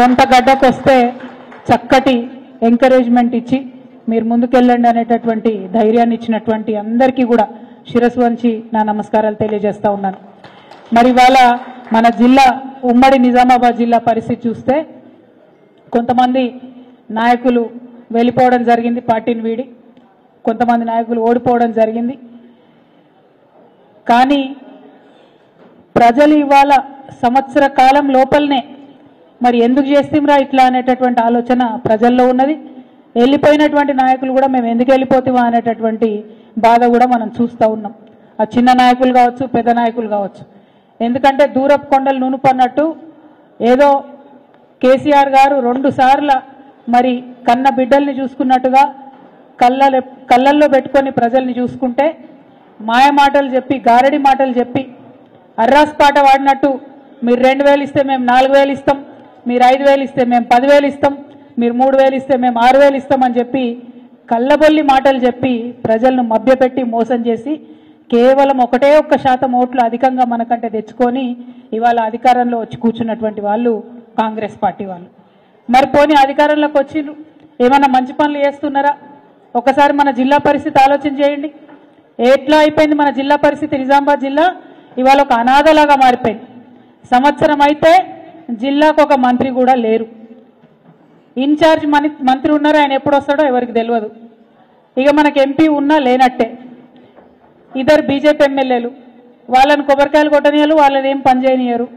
సొంత గడ్డకు వస్తే చక్కటి ఎంకరేజ్మెంట్ ఇచ్చి మీరు ముందుకెళ్ళండి అనేటటువంటి ధైర్యాన్ని ఇచ్చినటువంటి అందరికీ కూడా శిరస్సు వంచి నా నమస్కారాలు తెలియజేస్తా ఉన్నాను. మరి ఇవాళ మన జిల్లా ఉమ్మడి నిజామాబాద్ జిల్లా పరిస్థితి చూస్తే కొంతమంది నాయకులు వెళ్ళిపోవడం జరిగింది, పార్టీని వీడి కొంతమంది నాయకులు ఓడిపోవడం జరిగింది. కానీ ప్రజలు ఇవాళ సంవత్సర కాలం లోపలనే మరి ఎందుకు చేస్తాంరా ఇట్లా అనేటటువంటి ఆలోచన ప్రజల్లో ఉన్నది. వెళ్ళిపోయినటువంటి నాయకులు కూడా మేము ఎందుకు వెళ్ళిపోతామా అనేటటువంటి బాధ కూడా మనం చూస్తూ ఉన్నాం. ఆ చిన్న నాయకులు కావచ్చు, పెద్ద నాయకులు కావచ్చు. ఎందుకంటే దూరపు కొండలు నునుపన్నట్టు ఏదో కేసీఆర్ గారు 2 సార్ల మరి కన్న బిడ్డల్ని చూసుకున్నట్టుగా కళ్ళల్లో పెట్టుకొని ప్రజల్ని చూసుకుంటే మాయ మాటలు చెప్పి, గారడి మాటలు చెప్పి, అర్రాస్ పాట వాడినట్టు మీరు 2000 ఇస్తే మేము 4000 ఇస్తాం, మీరు 5000 ఇస్తే మేము 10,000 ఇస్తాం, మీరు 3000 ఇస్తే మేము 6000 ఇస్తామని చెప్పి కళ్ళబొల్లి మాటలు చెప్పి ప్రజలను మభ్యపెట్టి మోసం చేసి కేవలం 1% ఓట్లు అధికంగా మనకంటే తెచ్చుకొని ఇవాళ అధికారంలో వచ్చి కూర్చున్నటువంటి వాళ్ళు కాంగ్రెస్ పార్టీ వాళ్ళు. మరి పోనీ అధికారంలోకి వచ్చిండ్రు, ఏమన్నా మంచి పనులు చేస్తున్నారా? ఒకసారి మన జిల్లా పరిస్థితి ఆలోచన చేయండి. ఎట్లా అయిపోయింది మన జిల్లా పరిస్థితి? నిజామాబాద్ జిల్లా ఇవాళ ఒక అనాథలాగా మారిపోయింది. సంవత్సరం అయితే జిల్లాకు ఒక మంత్రి కూడా లేరు. ఇన్ఛార్జ్ మంత్రి ఉన్నారు, ఆయన ఎప్పుడు వస్తాడో ఎవరికి తెలియదు. ఇక మనకు ఎంపీ ఉన్నా లేనట్టే. ఇద్దరు బీజేపీ ఎమ్మెల్యేలు, వాళ్ళని కొబ్బరికాయలు కొట్టనియరు, వాళ్ళని ఏం పని చేయనియరు.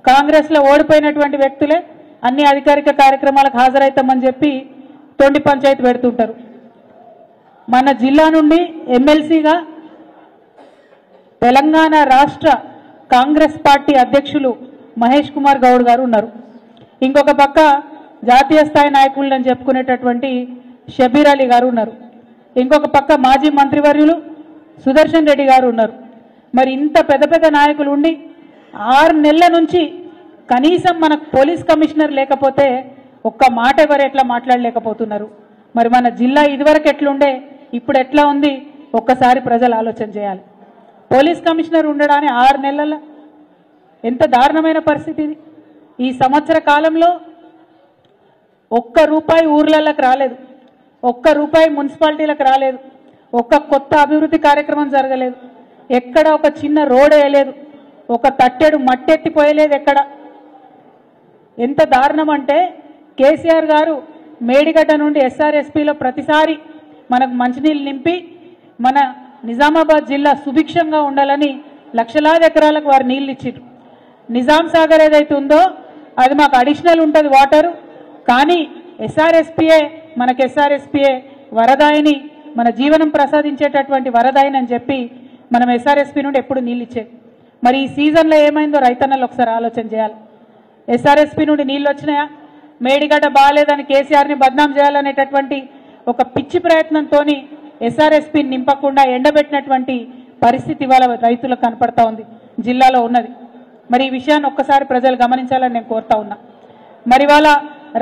కాంగ్రెస్లో ఓడిపోయినటువంటి వ్యక్తులే అన్ని అధికారిక కార్యక్రమాలకు హాజరవుతామని చెప్పి తొండి పంచాయతీ పెడుతుంటారు. మన జిల్లా నుండి ఎమ్మెల్సీగా తెలంగాణ రాష్ట్ర కాంగ్రెస్ పార్టీ అధ్యక్షులు మహేష్ కుమార్ గౌడ్ గారు ఉన్నారు. ఇంకొక పక్క జాతీయ స్థాయి నాయకులని చెప్పుకునేటటువంటి షబీర్ అలీ గారు ఉన్నారు. ఇంకొక పక్క మాజీ మంత్రివర్యులు సుదర్శన్ రెడ్డి గారు ఉన్నారు. మరి ఇంత పెద్ద పెద్ద నాయకులు ఉండి 6 నెలల నుంచి కనీసం మనకు పోలీస్ కమిషనర్ లేకపోతే ఒక్క మాట ఎవరు ఎట్లా మాట్లాడలేకపోతున్నారు? మరి మన జిల్లా ఇదివరకు ఎట్లుండే, ఇప్పుడు ఎట్లా ఉంది? ఒక్కసారి ప్రజలు ఆలోచన చేయాలి. పోలీస్ కమిషనర్ ఉండడాన్ని 6 నెలల ఎంత దారుణమైన పరిస్థితి ఇది. ఈ సంవత్సర కాలంలో ₹1 ఊర్లలోకి రాలేదు, ₹1 మున్సిపాలిటీలకు రాలేదు, ఒక్క కొత్త అభివృద్ధి కార్యక్రమం జరగలేదు, ఎక్కడ ఒక చిన్న రోడ్ వేయలేదు, ఒక తట్టెడు మట్టెత్తిపోయలేదు ఎక్కడ. ఎంత దారుణం అంటే కేసీఆర్ గారు మేడిగడ్డ నుండి ఎస్ఆర్ఎస్పీలో ప్రతిసారి మనకు మంచినీళ్ళు నింపి మన నిజామాబాద్ జిల్లా సుభిక్షంగా ఉండాలని లక్షలాది ఎకరాలకు వారు నీళ్ళు ఇచ్చారు. నిజాం సాగర్ ఏదైతే ఉందో అది మాకు అడిషనల్ ఉంటుంది వాటరు, కానీ ఎస్ఆర్ఎస్పీఏ మనకు ఎస్ఆర్ఎస్పీఏ వరదాయిని, మన జీవనం ప్రసాదించేటటువంటి వరదాయిని అని చెప్పి మనం ఎస్ఆర్ఎస్పీ నుండి ఎప్పుడు నీళ్ళు ఇచ్చేది. మరి ఈ సీజన్లో ఏమైందో రైతన్నలు ఒకసారి ఆలోచన చేయాలి. ఎస్ఆర్ఎస్పీ నుండి నీళ్ళు వచ్చినాయా? మేడిగడ్డ బాగాలేదని కేసీఆర్ని బద్నాం చేయాలనేటటువంటి ఒక పిచ్చి ప్రయత్నంతో ఎస్ఆర్ఎస్పీని నింపకుండా ఎండబెట్టినటువంటి పరిస్థితి ఇవాళ రైతులకు కనపడతా ఉంది, జిల్లాలో ఉన్నది. మరి ఈ విషయాన్ని ఒక్కసారి ప్రజలు గమనించాలని నేను కోరుతా ఉన్నా. మరి ఇవాళ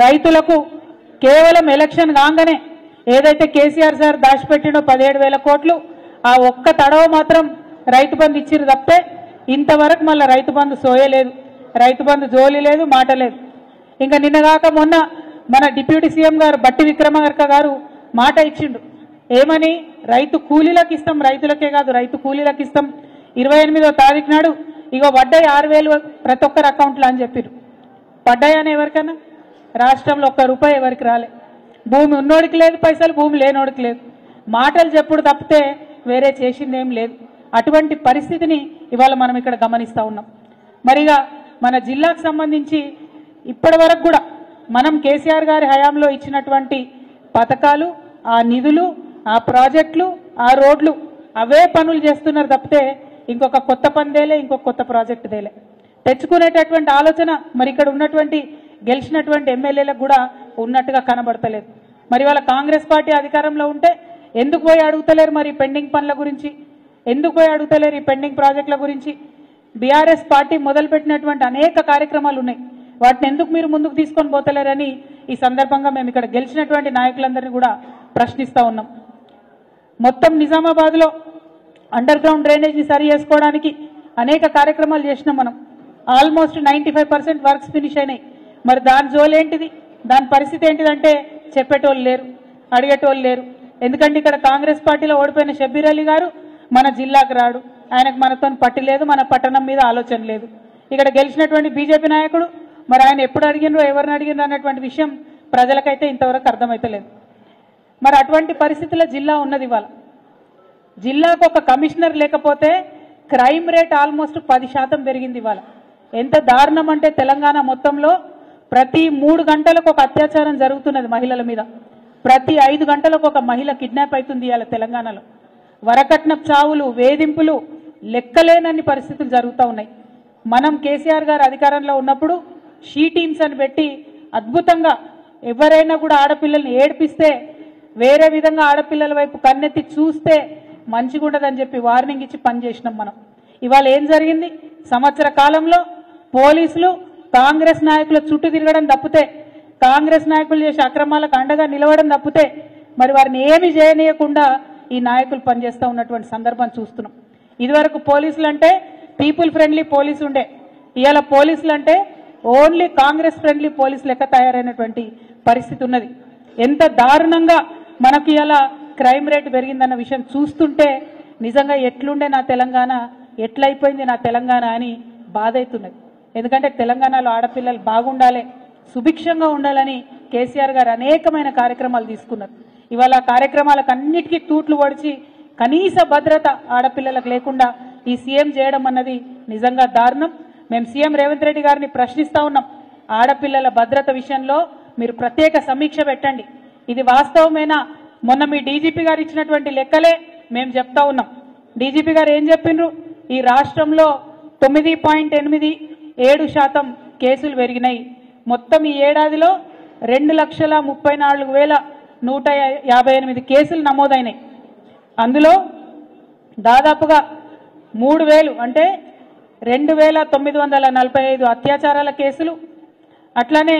రైతులకు కేవలం ఎలక్షన్ కాగానే ఏదైతే కేసీఆర్ సార్ దాచిపెట్టినో 17,000 కోట్లు, ఆ ఒక్క తడవ మాత్రం రైతు బంధు ఇచ్చిరు తప్పితే ఇంతవరకు మళ్ళీ రైతు బంధు సోయలేదు, రైతు బంధు జోలి లేదు, మాట లేదు. ఇంకా నిన్నగాక మొన్న మన డిప్యూటీ సీఎం గారు బట్టి విక్రమార్క గారు మాట ఇచ్చిండు. ఏమని? రైతు కూలీలకు ఇస్తాం, రైతులకే కాదు రైతు కూలీలకు ఇస్తాం, 28వ తారీఖు నాడు ఇగో పడ్డాయి 6,000 ప్రతి ఒక్కరి అకౌంట్లో అని చెప్పారు. పడ్డాయని ఎవరికైనా? రాష్ట్రంలో ₹1 ఎవరికి రాలే. భూమి ఉన్నోడికి లేదు పైసలు, భూమి లేనోడికి లేదు. మాటలు చెప్పుడు తప్పితే వేరే చేసిందేం లేదు. అటువంటి పరిస్థితిని ఇవాళ మనం ఇక్కడ గమనిస్తూ ఉన్నాం. మరిగా మన జిల్లాకు సంబంధించి ఇప్పటి వరకు కూడా మనం కేసీఆర్ గారి హయాంలో ఇచ్చినటువంటి పథకాలు, ఆ నిధులు, ఆ ప్రాజెక్టులు, ఆ రోడ్లు అవే పనులు చేస్తున్నారు తప్పితే ఇంకొక కొత్త పని దేలే, ఇంకొక కొత్త ప్రాజెక్టు దేలే. తెచ్చుకునేటటువంటి ఆలోచన మరి ఇక్కడ ఉన్నటువంటి గెలిచినటువంటి ఎమ్మెల్యేలకు కూడా ఉన్నట్టుగా కనబడతలేదు. మరి వాళ్ళ కాంగ్రెస్ పార్టీ అధికారంలో ఉంటే ఎందుకు పోయి అడుగుతలేరు మరి పెండింగ్ పనుల గురించి? ఎందుకు పోయి అడుగుతలేరు ఈ పెండింగ్ ప్రాజెక్టుల గురించి? బీఆర్ఎస్ పార్టీ మొదలుపెట్టినటువంటి అనేక కార్యక్రమాలు ఉన్నాయి, వాటిని ఎందుకు మీరు ముందుకు తీసుకొని పోతలేరని ఈ సందర్భంగా మేము ఇక్కడ గెలిచినటువంటి నాయకులందరినీ కూడా ప్రశ్నిస్తూ ఉన్నాం. మొత్తం నిజామాబాద్లో అండర్ గ్రౌండ్ డ్రైనేజ్ని సరి చేసుకోవడానికి అనేక కార్యక్రమాలు చేసినాం మనం. ఆల్మోస్ట్ 95% వర్క్స్ ఫినిష్ అయినాయి. మరి దాని జోలేంటిది, దాని పరిస్థితి ఏంటిదంటే చెప్పేటోళ్ళు లేరు, అడిగేటోళ్ళు లేరు. ఎందుకంటే ఇక్కడ కాంగ్రెస్ పార్టీలో ఓడిపోయిన షబ్బీర్ అలీ గారు మన జిల్లాకు రాడు, ఆయనకు మనతో పట్టి లేదు, మన పట్టణం మీద ఆలోచన లేదు. ఇక్కడ గెలిచినటువంటి బీజేపీ నాయకుడు మరి ఆయన ఎప్పుడు అడిగినరో ఎవరిని అడిగినరో అన్నటువంటి విషయం ప్రజలకైతే ఇంతవరకు అర్థమైతలేదు. మరి అటువంటి పరిస్థితుల్లో జిల్లా ఉన్నది. ఇవాళ జిల్లాకు ఒక కమిషనర్ లేకపోతే క్రైమ్ రేట్ ఆల్మోస్ట్ 10% పెరిగింది. ఇవాళ ఎంత దారుణం అంటే తెలంగాణ మొత్తంలో ప్రతి 3 గంటలకు ఒక అత్యాచారం జరుగుతున్నది మహిళల మీద, ప్రతి 5 గంటలకు ఒక మహిళ కిడ్నాప్ అవుతుంది ఇవాళ తెలంగాణలో. వరకట్నపు చావులు, వేధింపులు లెక్కలేనన్ని పరిస్థితులు జరుగుతూ ఉన్నాయి. మనం కేసీఆర్ గారు అధికారంలో ఉన్నప్పుడు షీ టీమ్స్ అని పెట్టి అద్భుతంగా ఎవరైనా కూడా ఆడపిల్లల్ని ఏడిపిస్తే వేరే విధంగా ఆడపిల్లల వైపు కన్నెత్తి చూస్తే మంచిగా ఉండదని చెప్పి వార్నింగ్ ఇచ్చి పనిచేసినాం మనం. ఇవాళ ఏం జరిగింది, సంవత్సర కాలంలో పోలీసులు కాంగ్రెస్ నాయకుల చుట్టూ తిరగడం తప్పితే, కాంగ్రెస్ నాయకులు చేసే అక్రమాలకు అండగా నిలవడం తప్పితే మరి వారిని ఏమి చేయనీయకుండా ఈ నాయకులు పనిచేస్తూ ఉన్నటువంటి సందర్భం చూస్తున్నాం. ఇదివరకు పోలీసులు అంటే పీపుల్ ఫ్రెండ్లీ పోలీసు ఉండే, ఇవాళ పోలీసులు అంటే ఓన్లీ కాంగ్రెస్ ఫ్రెండ్లీ పోలీసు లెక్క తయారైనటువంటి పరిస్థితి ఉన్నది. ఎంత దారుణంగా మనకి ఇలా క్రైమ్ రేట్ పెరిగిందన్న విషయం చూస్తుంటే నిజంగా ఎట్లుండే నా తెలంగాణ, ఎట్లయిపోయింది నా తెలంగాణ అని బాధ అవుతున్నది. ఎందుకంటే తెలంగాణలో ఆడపిల్లలు బాగుండాలి, సుభిక్షంగా ఉండాలని కేసీఆర్ గారు అనేకమైన కార్యక్రమాలు తీసుకున్నారు. ఇవాళ కార్యక్రమాలకు అన్నిటికీ తూట్లు పొడిచి కనీస భద్రత ఆడపిల్లలకు లేకుండా ఈ సీఎం చేయడం అన్నది నిజంగా దారుణం. మేము సీఎం రేవంత్ రెడ్డి గారిని ప్రశ్నిస్తూ ఉన్నాం, ఆడపిల్లల భద్రత విషయంలో మీరు ప్రత్యేక సమీక్ష పెట్టండి. ఇది వాస్తవమేనా? మొన్న మీ డీజీపీ గారు ఇచ్చినటువంటి లెక్కలే మేము చెప్తా ఉన్నాం. డీజీపీ గారు ఏం చెప్పిండ్రు, ఈ రాష్ట్రంలో 9.87% కేసులు పెరిగినాయి. మొత్తం ఈ ఏడాదిలో 2,34,158 కేసులు నమోదైనాయి. అందులో దాదాపుగా 3,000 అంటే 2,945 అత్యాచారాల కేసులు, అట్లానే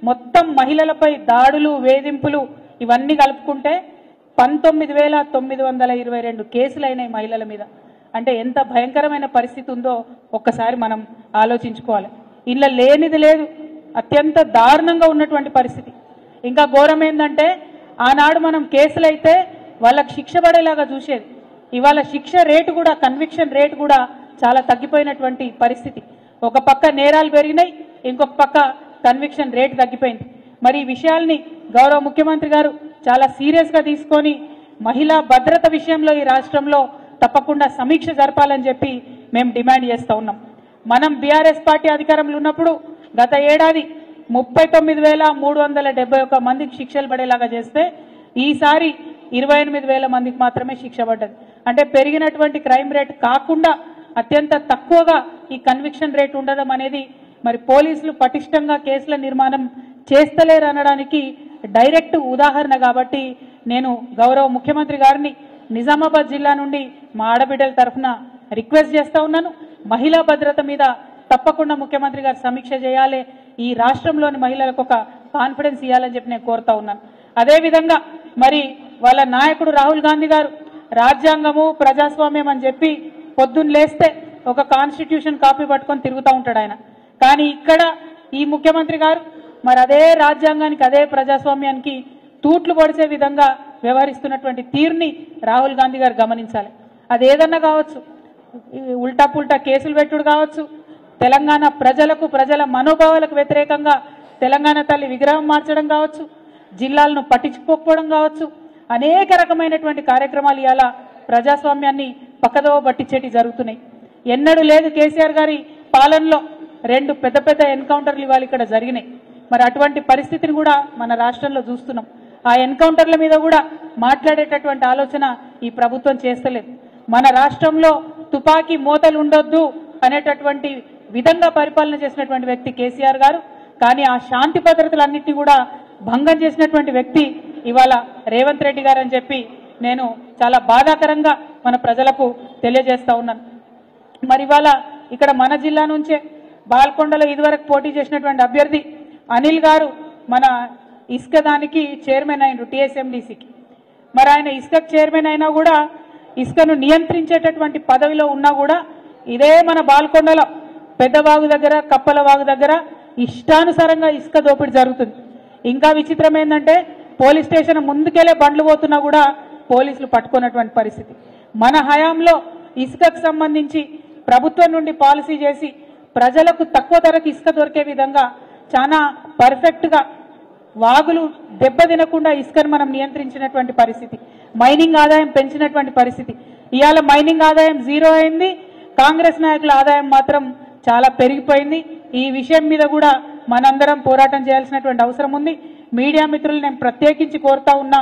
మొత్తం మహిళలపై దాడులు, వేధింపులు ఇవన్నీ కలుపుకుంటే 19,922 కేసులు అయినాయి మహిళల మీద. అంటే ఎంత భయంకరమైన పరిస్థితి ఉందో ఒక్కసారి మనం ఆలోచించుకోవాలి. ఇలా లేనిది లేదు, అత్యంత దారుణంగా ఉన్నటువంటి పరిస్థితి. ఇంకా ఘోరం ఏంటంటే ఆనాడు మనం కేసులైతే వాళ్ళకి శిక్ష పడేలాగా చూసేది, ఇవాళ శిక్ష రేటు కూడా, కన్విక్షన్ రేటు కూడా చాలా తగ్గిపోయినటువంటి పరిస్థితి. ఒక పక్క నేరాలు పెరిగినాయి, ఇంకొక పక్క కన్విక్షన్ రేటు తగ్గిపోయింది. మరి ఈ విషయాల్ని గౌరవ ముఖ్యమంత్రి గారు చాలా సీరియస్గా తీసుకొని మహిళా భద్రత విషయంలో ఈ రాష్ట్రంలో తప్పకుండా సమీక్ష జరపాలని చెప్పి మేము డిమాండ్ చేస్తూ ఉన్నాం. మనం బీఆర్ఎస్ పార్టీ అధికారంలో ఉన్నప్పుడు గత ఏడాది 39,371 మందికి శిక్షలు పడేలాగా చేస్తే ఈసారి 28,000 మందికి మాత్రమే శిక్ష పడ్డది. అంటే పెరిగినటువంటి క్రైమ్ రేట్ కాకుండా అత్యంత తక్కువగా ఈ కన్విక్షన్ రేట్ ఉండడం అనేది మరి పోలీసులు పటిష్టంగా కేసుల నిర్మాణం చేస్తలేరు అనడానికి డైరెక్ట్ ఉదాహరణ. కాబట్టి నేను గౌరవ ముఖ్యమంత్రి గారిని నిజామాబాద్ జిల్లా నుండి మా ఆడబిడ్డల తరఫున రిక్వెస్ట్ చేస్తూ ఉన్నాను, మహిళా భద్రత మీద తప్పకుండా ముఖ్యమంత్రి గారు సమీక్ష చేయాలి, ఈ రాష్ట్రంలోని మహిళలకు ఒక కాన్ఫిడెన్స్ ఇవ్వాలని చెప్పి నేను కోరుతా ఉన్నాను. అదేవిధంగా మరి వాళ్ళ నాయకుడు రాహుల్ గాంధీ గారు రాజ్యాంగము ప్రజాస్వామ్యం అని చెప్పి పొద్దున్న లేస్తే ఒక కాన్స్టిట్యూషన్ కాపీ పట్టుకొని తిరుగుతూ ఉంటాడు ఆయన. కానీ ఇక్కడ ఈ ముఖ్యమంత్రి గారు మరి అదే రాజ్యాంగానికి, అదే ప్రజాస్వామ్యానికి తూట్లు పొడిచే విధంగా వ్యవహరిస్తున్నటువంటి తీరుని రాహుల్ గాంధీ గారు గమనించాలి. అది ఏదన్నా కావచ్చు, ఉల్టా పుల్టా కేసులు పెట్టుడు కావచ్చు, తెలంగాణ ప్రజలకు, ప్రజల మనోభావాలకు వ్యతిరేకంగా తెలంగాణ తల్లి విగ్రహం మార్చడం కావచ్చు, జిల్లాలను పట్టించుకోకపోవడం కావచ్చు, అనేక రకమైనటువంటి కార్యక్రమాలు ఇవాళ ప్రజాస్వామ్యాన్ని పక్కదోవ పట్టించేటి జరుగుతున్నాయి. ఎన్నడూ లేదు కేసీఆర్ గారి పాలనలో 2 పెద్ద పెద్ద ఎన్కౌంటర్లు ఇవాళ ఇక్కడ జరిగినాయి. మరి అటువంటి పరిస్థితిని కూడా మన రాష్ట్రంలో చూస్తున్నాం. ఆ ఎన్కౌంటర్ల మీద కూడా మాట్లాడేటటువంటి ఆలోచన ఈ ప్రభుత్వం చేస్తలేదు. మన రాష్ట్రంలో తుపాకీ మోతలు ఉండొద్దు అనేటటువంటి విధంగా పరిపాలన చేసినటువంటి వ్యక్తి కేసీఆర్ గారు. కానీ ఆ శాంతి భద్రతలన్నింటినీ కూడా భంగం చేసినటువంటి వ్యక్తి ఇవాళ రేవంత్ రెడ్డి గారు అని చెప్పి నేను చాలా బాధాకరంగా మన ప్రజలకు తెలియజేస్తా ఉన్నాను. మరి ఇవాళ ఇక్కడ మన జిల్లా నుంచే బాల్కొండలో ఇదివరకు పోటీ చేసినటువంటి అభ్యర్థి అనిల్ గారు మన ఇసుక దానికి చైర్మన్ అయినరు, టీఎస్ఎండిసికి. మరి ఆయన ఇసుకకు చైర్మన్ అయినా కూడా, ఇసుకను నియంత్రించేటటువంటి పదవిలో ఉన్నా కూడా ఇదే మన బాల్కొండలో పెద్దవాగు దగ్గర, కప్పలవాగు దగ్గర ఇష్టానుసారంగా ఇసుక దోపిడీ జరుగుతుంది. ఇంకా విచిత్రం ఏంటంటే పోలీస్ స్టేషన్ ముందుకెళ్లే బండ్లు పోతున్నా కూడా పోలీసులు పట్టుకున్నటువంటి పరిస్థితి. మన హయాంలో ఇసుకకు సంబంధించి ప్రభుత్వం నుండి పాలసీ చేసి ప్రజలకు తక్కువ ధరకు ఇసుక దొరికే విధంగా చాలా పర్ఫెక్ట్గా వాగులు దెబ్బతినకుండా ఇసుకను మనం నియంత్రించినటువంటి పరిస్థితి, మైనింగ్ ఆదాయం పెంచినటువంటి పరిస్థితి. ఇవాళ మైనింగ్ ఆదాయం జీరో అయింది, కాంగ్రెస్ నాయకుల ఆదాయం మాత్రం చాలా పెరిగిపోయింది. ఈ విషయం మీద కూడా మనందరం పోరాటం చేయాల్సినటువంటి అవసరం ఉంది. మీడియా మిత్రులు నేను ప్రత్యేకించి కోరుతా ఉన్నా,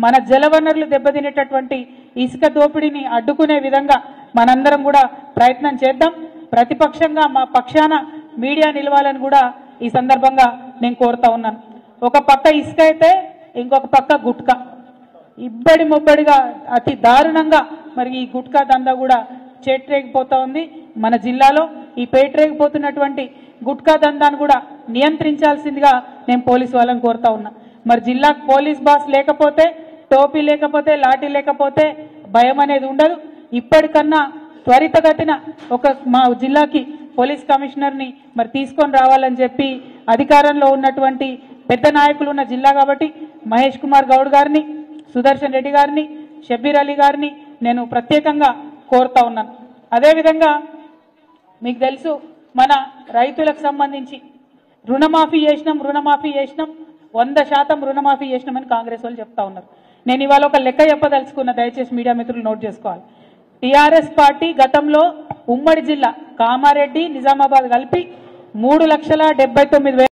మన జలవనరులు దెబ్బతినేటటువంటి ఇసుక దోపిడీని అడ్డుకునే విధంగా మనందరం కూడా ప్రయత్నం చేద్దాం. ప్రతిపక్షంగా మా పక్షాన మీడియా నిలవాలని కూడా ఈ సందర్భంగా నేను కోరుతా ఉన్నాను. ఒక పక్క ఇసుక అయితే ఇంకొక పక్క గుట్కా, ఇబ్బడి ముబ్బడిగా అతి దారుణంగా మరి ఈ గుట్కా దందా కూడా చేట్రేగిపోతా ఉంది మన జిల్లాలో. ఈ పేట్రేగిపోతున్నటువంటి గుట్కా దందాను కూడా నియంత్రించాల్సిందిగా నేను పోలీసు వాళ్ళని కోరుతా ఉన్నా. మరి జిల్లాకు పోలీస్ బాస్ లేకపోతే, టోపీ లేకపోతే, లాఠీ లేకపోతే భయం అనేది ఉండదు. ఇప్పటికన్నా త్వరితగతిన మా జిల్లాకి పోలీస్ కమిషనర్ని మరి తీసుకొని రావాలని చెప్పి అధికారంలో ఉన్నటువంటి పెద్ద నాయకులు ఉన్న జిల్లా కాబట్టి మహేష్ కుమార్ గౌడ్ గారిని, సుదర్శన్ రెడ్డి గారిని, షబ్బీర్ అలీ గారిని నేను ప్రత్యేకంగా కోరుతా ఉన్నాను. అదేవిధంగా మీకు తెలుసు మన రైతులకు సంబంధించి రుణమాఫీ చేసినాం 100% రుణమాఫీ చేసినామని కాంగ్రెస్ వాళ్ళు చెప్తా ఉన్నారు. నేను ఇవాళ ఒక లెక్క చెప్పదలుచుకున్న, దయచేసి మీడియా మిత్రులు నోట్ చేసుకోవాలి. టీఆర్ఎస్ పార్టీ గతంలో ఉమ్మడి జిల్లా కామారెడ్డి, నిజామాబాద్ కలిపి 3,79,000